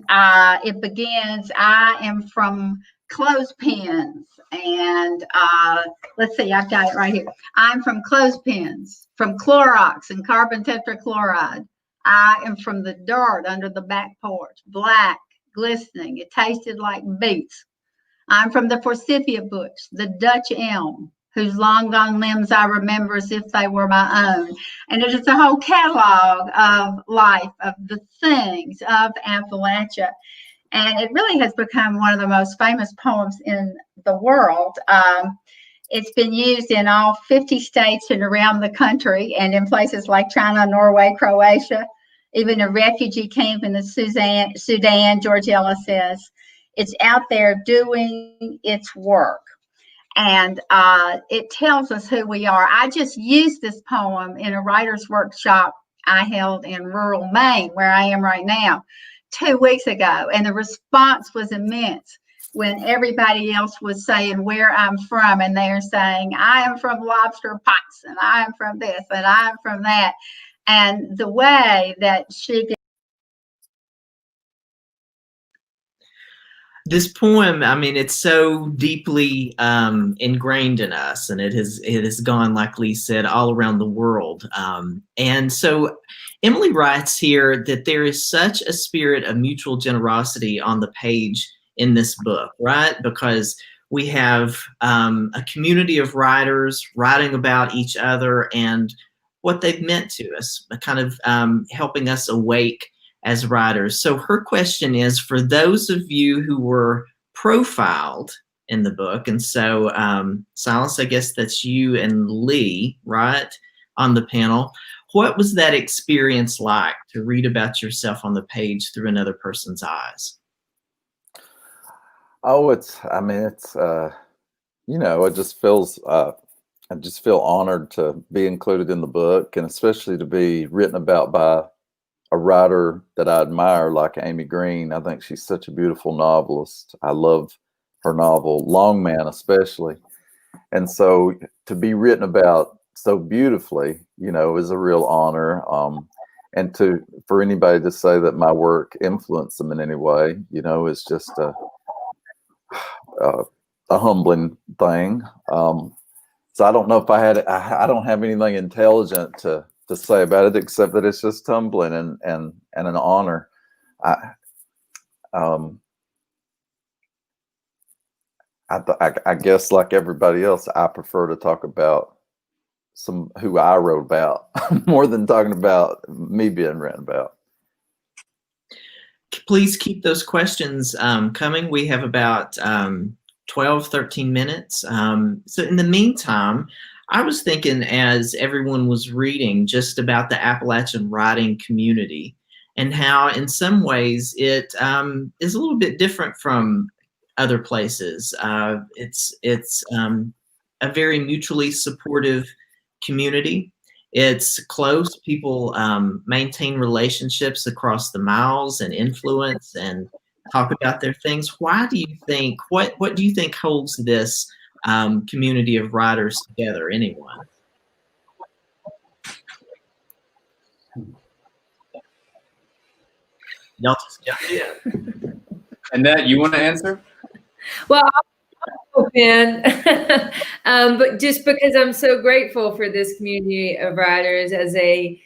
It begins, I am from clothespins. And let's see, I've got it right here. I'm from clothespins, from Clorox and carbon tetrachloride. I am from the dirt under the back porch, black, glistening. It tasted like beets. I'm from the forsythia bush, the Dutch elm, whose long gone limbs I remember as if they were my own. And it is a whole catalog of life, of the things of Appalachia. And it really has become one of the most famous poems in the world. It's been used in all 50 states and around the country, and in places like China, Norway, Croatia, even a refugee camp in the Sudan, George Ellis says. It's out there doing its work. And it tells us who we are. I just used this poem in a writer's workshop I held in rural Maine, where I am right now, 2 weeks ago. And the response was immense when everybody else was saying where I'm from. And they're saying, I am from Lobster Pots, and I am from this, and I am from that. And the way that she this poem, I mean, it's so deeply ingrained in us, and it has gone, like Lee said, all around the world. And so Emily writes here that there is such a spirit of mutual generosity on the page in this book, right? Because we have a community of writers writing about each other and what they've meant to us, kind of helping us awake as writers. So her question is, for those of you who were profiled in the book, and so Silas, I guess that's you and Lee, right, on the panel, what was that experience like to read about yourself on the page through another person's eyes? Oh, you know, it just feels, I just feel honored to be included in the book, and especially to be written about by a writer that I admire, like Amy Green. I think she's such a beautiful novelist. I love her novel, Long Man, especially. And so to be written about so beautifully, you know, is a real honor. And for anybody to say that my work influenced them in any way, you know, is just a humbling thing. So I don't know if I don't have anything intelligent to say about it, except that it's just humbling and an honor. I guess, like everybody else, I prefer to talk about who I wrote about more than talking about me being written about. Please keep those questions coming. We have about 12, 13 minutes. So in the meantime, I was thinking, as everyone was reading, just about the Appalachian writing community and how in some ways it is a little bit different from other places. It's a very mutually supportive community. It's close. People maintain relationships across the miles and influence and talk about their things. Why do you think, what do you think holds this community of writers together, anyone? Y'all just jump in. Annette, you want to answer? Well, I'll open, but just because I'm so grateful for this community of writers as a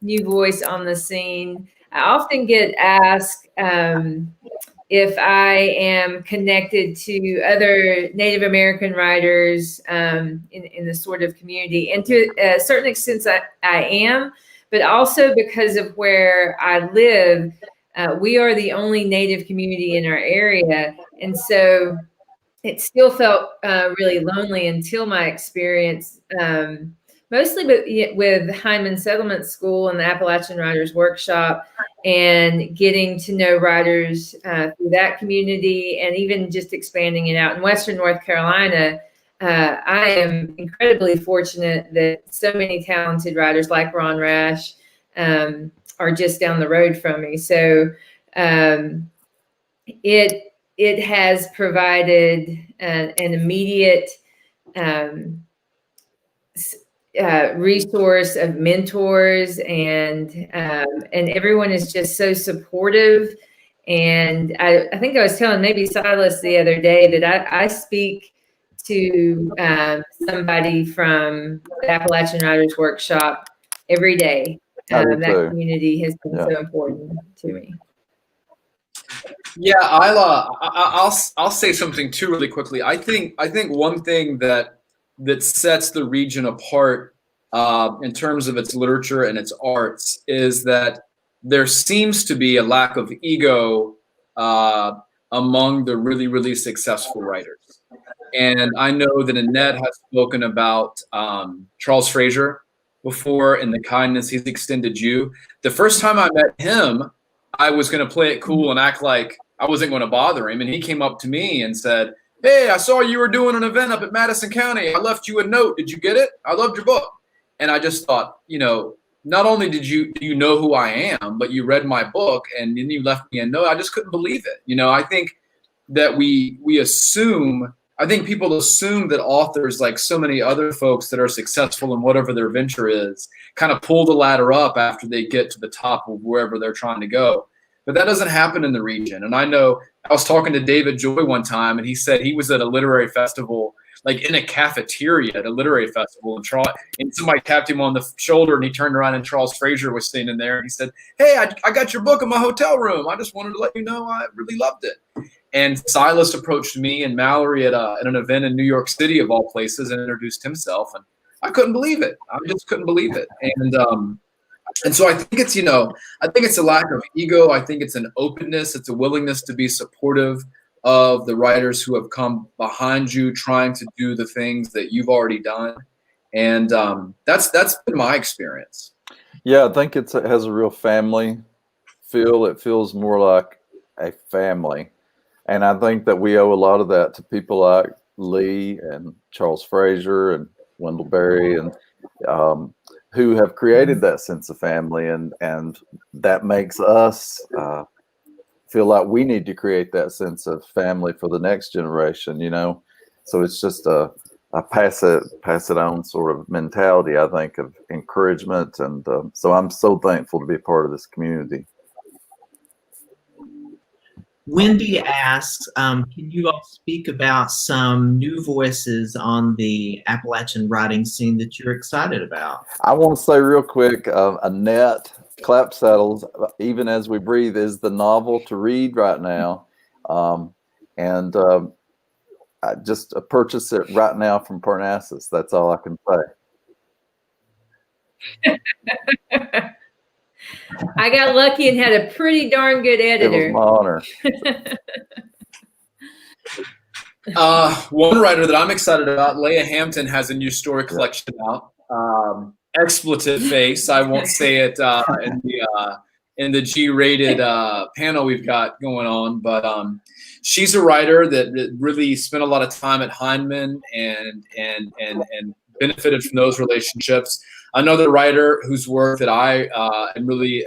new voice on the scene, I often get asked if I am connected to other Native American writers in the sort of community. And to a certain extent, I am, but also because of where I live, we are the only Native community in our area. And so it still felt really lonely until my experience, mostly with Hyman Settlement School and the Appalachian Writers Workshop, and getting to know writers through that community, and even just expanding it out in Western North Carolina. I am incredibly fortunate that so many talented writers like Ron Rash are just down the road from me. So it has provided an immediate resource of mentors, and everyone is just so supportive. And I think I was telling maybe Silas the other day that I speak to somebody from the Appalachian Writers Workshop every day. That community has been so important to me. Yeah, I'll say something too really quickly. I think one thing that sets the region apart in terms of its literature and its arts is that there seems to be a lack of ego among the really, really successful writers. And I know that Annette has spoken about Charles Frazier before and the kindness he's extended you. The first time I met him, I was going to play it cool and act like I wasn't going to bother him. And he came up to me and said, "Hey, I saw you were doing an event up at Madison County. I left you a note. Did you get it? I loved your book." And I just thought, not only do you know who I am, but you read my book and then you left me a note. I just couldn't believe it. I think that I think people assume that authors, like so many other folks that are successful in whatever their venture is, kind of pull the ladder up after they get to the top of wherever they're trying to go. But that doesn't happen in the region. And I know I was talking to David Joy one time, and he said he was at a literary festival, like in a cafeteria at a literary festival, and somebody tapped him on the shoulder, and he turned around, and Charles Frazier was standing there, and he said, "Hey, I got your book in my hotel room. I just wanted to let you know I really loved it." And Silas approached me and Mallory at an event in New York City, of all places, and introduced himself, and I couldn't believe it. I just couldn't believe it. And so I think it's a lack of ego. I think it's an openness. It's a willingness to be supportive of the writers who have come behind you, trying to do the things that you've already done. And that's been my experience. Yeah, I think it has a real family feel. It feels more like a family. And I think that we owe a lot of that to people like Lee and Charles Frazier and Wendell Berry, and who have created that sense of family, and that makes us feel like we need to create that sense of family for the next generation. So it's just a pass it on sort of mentality, I think, of encouragement, and so I'm so thankful to be a part of this community. Wendy asks, can you all speak about some new voices on the Appalachian writing scene that you're excited about? I want to say real quick, Annette Clapsaddles, Even As We Breathe, is the novel to read right now. And I just purchase it right now from Parnassus. That's all I can say. I got lucky and had a pretty darn good editor. It was my honor. One writer that I'm excited about, Leah Hampton, has a new story collection out. Expletive Face. I won't say it in the G-rated panel we've got going on, but she's a writer that really spent a lot of time at Heinemann and benefited from those relationships. Another writer whose work that I really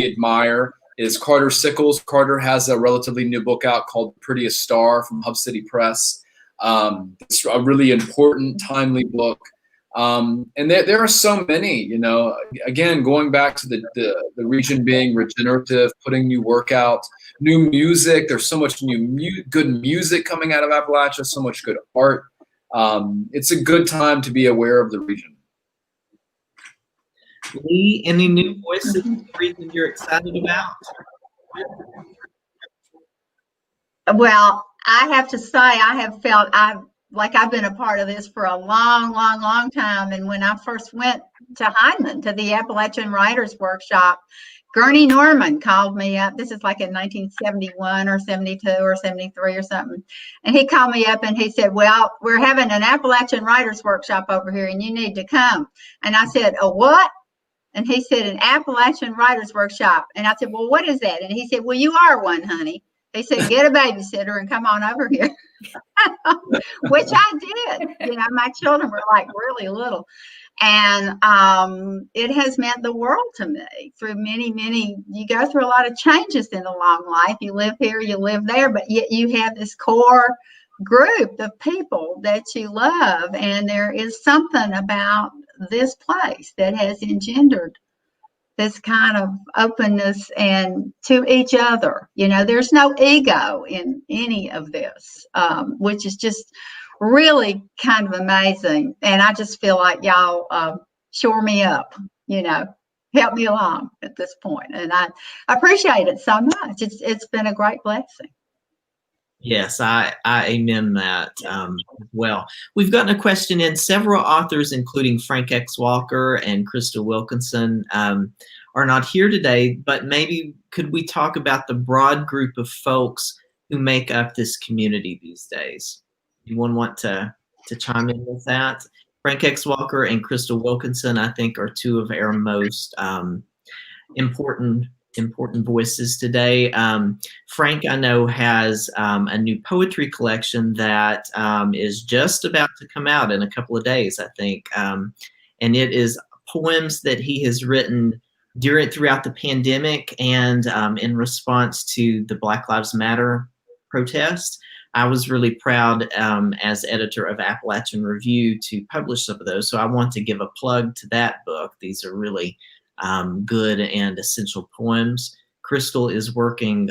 admire is Carter Sickles. Carter has a relatively new book out called Prettiest Star from Hub City Press. It's a really important, timely book. And there are so many, again, going back to the region being regenerative, putting new work out, new music. There's so much good music coming out of Appalachia, so much good art. It's a good time to be aware of the region. Lee, any new voices reason you're excited about? Well, I have to say, I have felt I've been a part of this for a long, long, long time. And when I first went to Heinemann, to the Appalachian Writers Workshop, Gurney Norman called me up. This is like in 1971 or 72 or 73 or something. And he called me up and he said, "Well, we're having an Appalachian Writers Workshop over here and you need to come." And I said, "A what?" And he said, "An Appalachian Writers Workshop." And I said, "Well, what is that?" And he said, "Well, you are one, honey." He said, "Get a babysitter and come on over here." Which I did. My children were like really little. And it has meant the world to me through many, you go through a lot of changes in a long life. You live here, you live there, but yet you have this core group of people that you love. And there is something about this place that has engendered this kind of openness and to each other. There's no ego in any of this, which is just really kind of amazing. And I just feel like y'all shore me up, help me along at this point. And I appreciate it so much. It's been a great blessing. Yes, I amen that as well. We've gotten a question in. Several authors, including Frank X. Walker and Crystal Wilkinson, are not here today, but maybe could we talk about the broad group of folks who make up this community these days? Anyone want to chime in with that? Frank X. Walker and Crystal Wilkinson, I think, are two of our most important voices today. Frank, I know, has a new poetry collection that is just about to come out in a couple of days, I think. And it is poems that he has written throughout the pandemic and in response to the Black Lives Matter protest. I was really proud as editor of Appalachian Review to publish some of those. So I want to give a plug to that book. These are really good and essential poems. Crystal is working,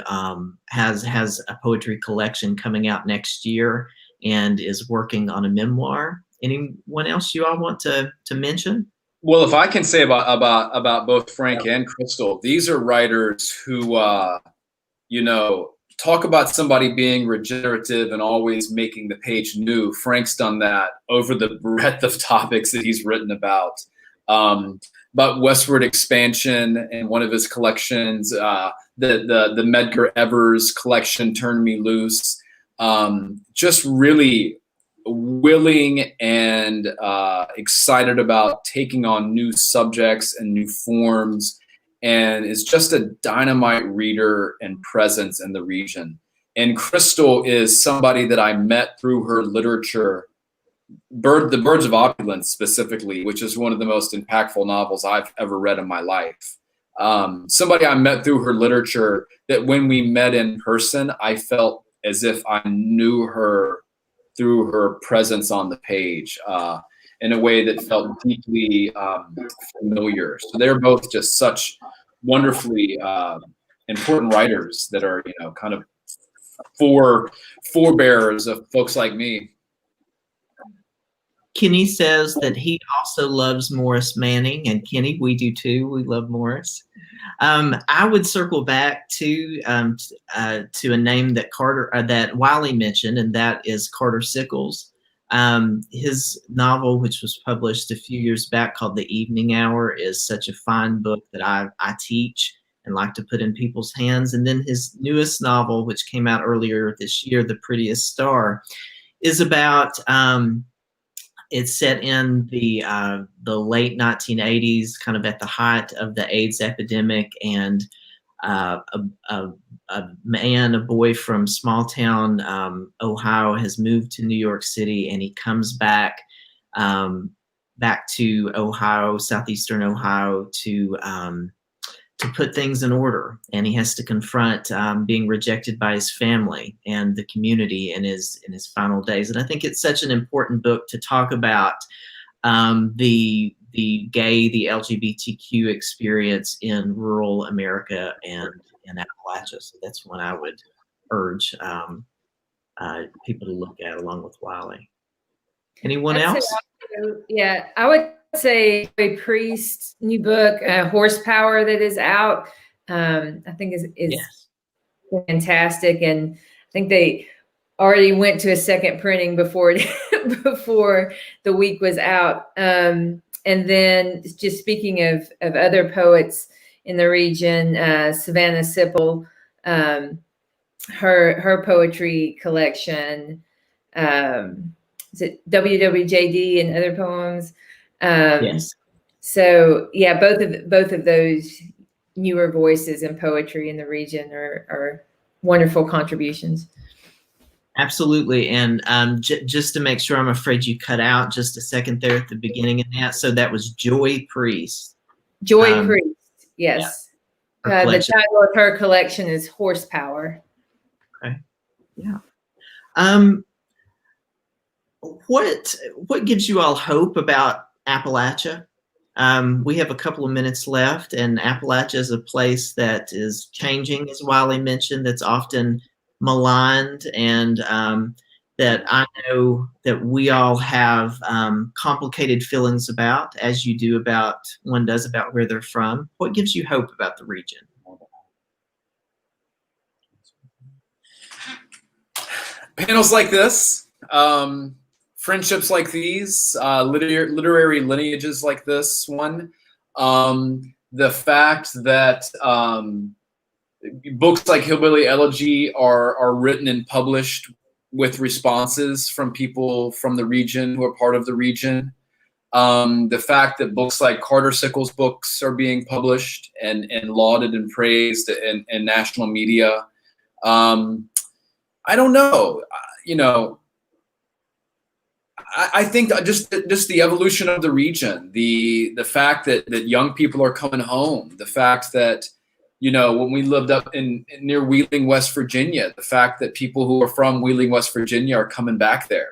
has a poetry collection coming out next year and is working on a memoir. Anyone else you all want to mention? Well, if I can say about both Frank and Crystal, these are writers who, you know, talk about somebody being regenerative and always making the page new. Frank's done that over the breadth of topics that he's written about. But westward expansion in one of his collections, the Medgar Evers collection, Turn Me Loose, just really willing and excited about taking on new subjects and new forms, and is just a dynamite reader and presence in the region. And Crystal is somebody that I met through her literature, The Birds of Opulence specifically, which is one of the most impactful novels I've ever read in my life. Somebody I met through her literature that when we met in person, I felt as if I knew her through her presence on the page in a way that felt deeply familiar. So they're both just such wonderfully important writers that are, you know, kind of forebearers of folks like me. Kenny says that he also loves Morris Manning, and Kenny, we do too. We love Morris. I would circle back to a name that that Wiley mentioned, and that is Carter Sickles. His novel, which was published a few years back, called The Evening Hour, is such a fine book that I teach and like to put in people's hands. And then his newest novel, which came out earlier this year, The Prettiest Star, is about it's set in the late 1980s, kind of at the height of the AIDS epidemic, and a boy from small town Ohio has moved to New York City, and he comes back to Ohio, southeastern Ohio, to put things in order, and he has to confront being rejected by his family and the community in his final days. And I think it's such an important book to talk about the LGBTQ experience in rural America and in Appalachia. So that's one I would urge people to look at, along with Wiley. Anyone else? Yeah, I would say a Priest's new book, Horsepower, that is out. I think is yes. Fantastic, and I think they already went to a second printing before the week was out. And then, just speaking of other poets in the region, Savannah Sipple, her poetry collection. Is it WWJD and other poems? Yes. So yeah, both of those newer voices in poetry in the region are wonderful contributions. Absolutely. And just to make sure, I'm afraid you cut out just a second there at the beginning of that. So that was Joy Priest. Joy Priest, yes. Yeah. The title of her collection is Horsepower. Okay. Yeah. What gives you all hope about Appalachia? We have a couple of minutes left, and Appalachia is a place that is changing, as Wiley mentioned, that's often maligned, and that I know that we all have complicated feelings about, as you do one does about where they're from. What gives you hope about the region? Panels like this, friendships like these, literary lineages like this one, the fact that books like Hillbilly Elegy are written and published with responses from people from the region who are part of the region. The fact that books like Carter Sickles' books are being published and lauded and praised in national media. I don't know, I think just the evolution of the region, the fact that young people are coming home, the fact that, when we lived up near Wheeling, West Virginia, the fact that people who are from Wheeling, West Virginia are coming back there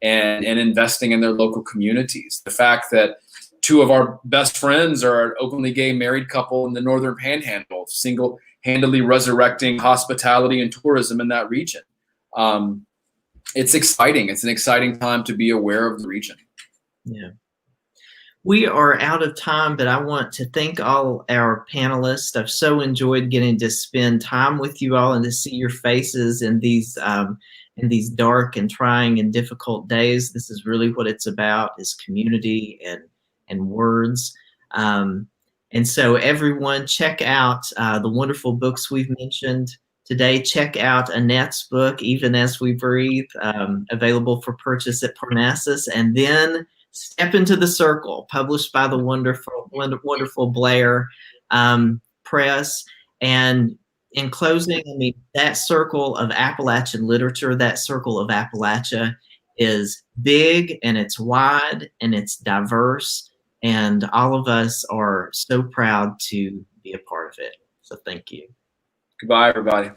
and investing in their local communities. The fact that two of our best friends are an openly gay married couple in the Northern Panhandle, single-handedly resurrecting hospitality and tourism in that region. It's exciting. It's an exciting time to be aware of the region. Yeah. We are out of time, but I want to thank all our panelists. I've so enjoyed getting to spend time with you all and to see your faces in these dark and trying and difficult days. This is really what it's about, is community and words. And so everyone, check out the wonderful books we've mentioned today. Check out Annette's book, Even As We Breathe, available for purchase at Parnassus. And then Step Into the Circle, published by the wonderful Blair Press. And in closing, that circle of Appalachian literature, that circle of Appalachia is big and it's wide and it's diverse. And all of us are so proud to be a part of it. So thank you. Goodbye, everybody.